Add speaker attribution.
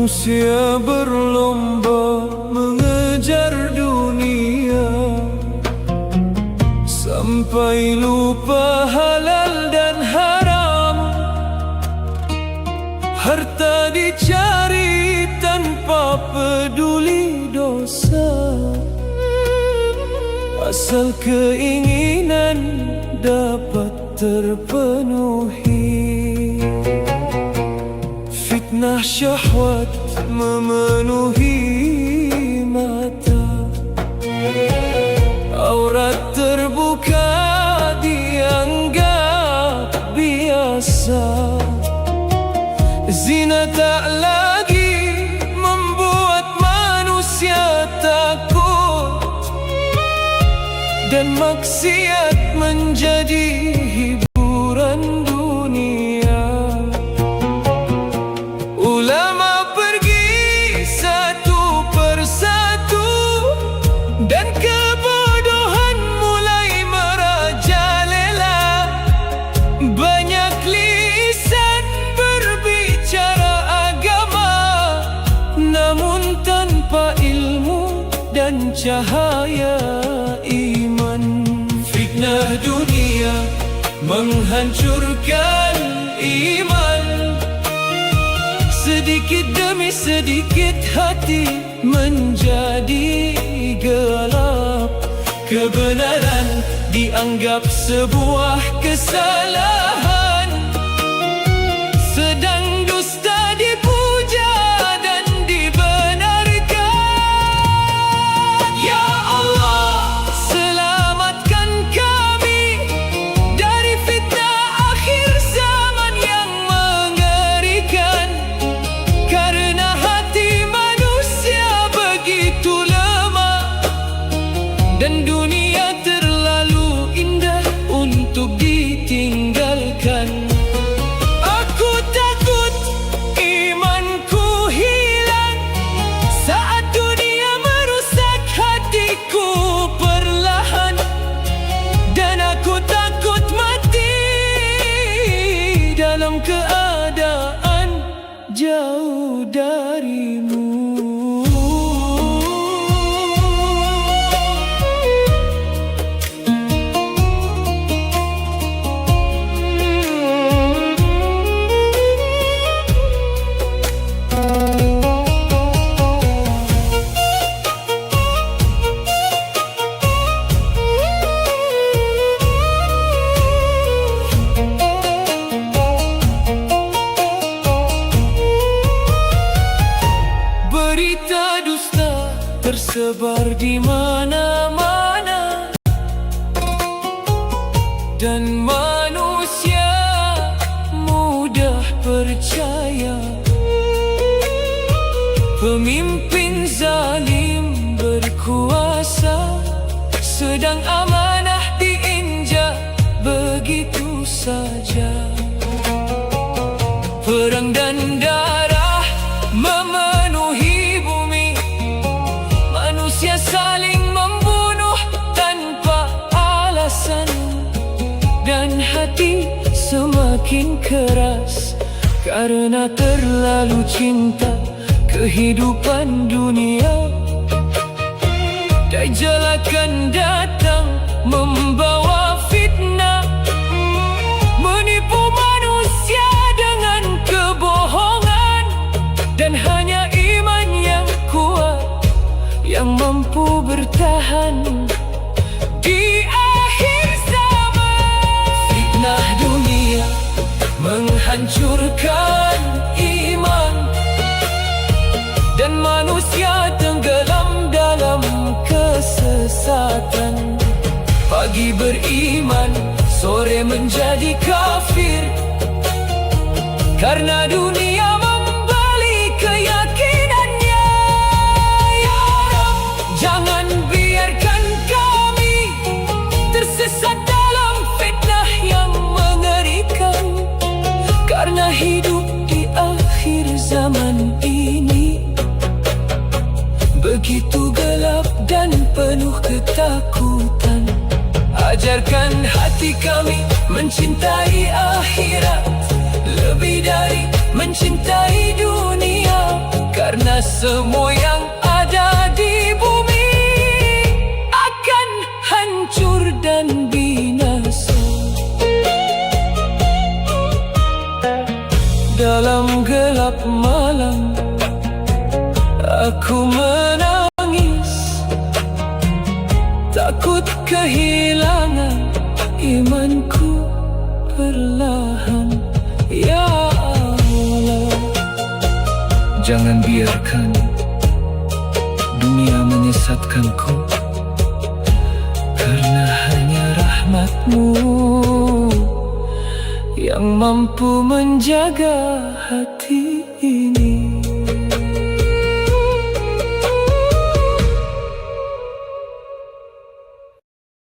Speaker 1: Manusia berlomba mengejar dunia sampai lupa halal dan haram. Harta dicari tanpa peduli dosa, asal keinginan dapat terpenuhi. Fitnah syahwat memenuhi mata, aurat terbuka dianggap biasa. Zina tak lagi membuat manusia takut, dan maksiat menjadi hiburan dunia. Ulama pergi satu persatu, dan kebodohan mulai merajalela. Banyak lisan berbicara agama, namun tanpa ilmu dan cahaya iman. Fitnah dunia menghancurkan iman. Sedikit demi sedikit hati menjadi gelap. Kebenaran dianggap sebuah kesalahan, sedang dusta dipuja dan dibenarkan. Ya Allah, selamatkan kami dari fitnah akhir zaman yang mengerikan. Karena hati manusia begitu lemah, dan dunia terlalu indah untuk ditinggalkan. Aku takut imanku hilang saat dunia merusak hatiku perlahan, dan aku takut mati dalam keadaan jauh darimu. Berita dusta tersebar di mana-mana, dan manusia mudah percaya. Pemimpin zalim berkuasa, sedang amanah diinjak begitu saja. Perang dan darah memenuhi bumi, manusia saling membunuh tanpa alasan, dan hati semakin keras karena terlalu cinta kehidupan dunia. Dajjal akan datang membawa fitnah, menipu manusia dengan kebohongan, dan hanya iman yang kuat yang mampu bertahan di akhir zaman. Fitnah dunia menghancurkan iman, dan manusia tenggelam dalam kesesatan. Pagi beriman, sore menjadi kafir, karena dunia membeli keyakinannya. Ya Rabb, jangan biarkan kami tersesat dalam fitnah yang mengerikan, karena hidup di akhir zaman ini begitu gelap dan penuh ketakutan. Ajarkan hati kami mencintai akhirat lebih dari mencintai dunia. karena semua yang ada di bumi akan hancur dan binasa. Dalam gelap malam aku menangis, takut kehilangan imanku perlahan. Ya Allah, jangan biarkan dunia menyesatkanku, karena hanya rahmat-Mu yang mampu menjaga hati.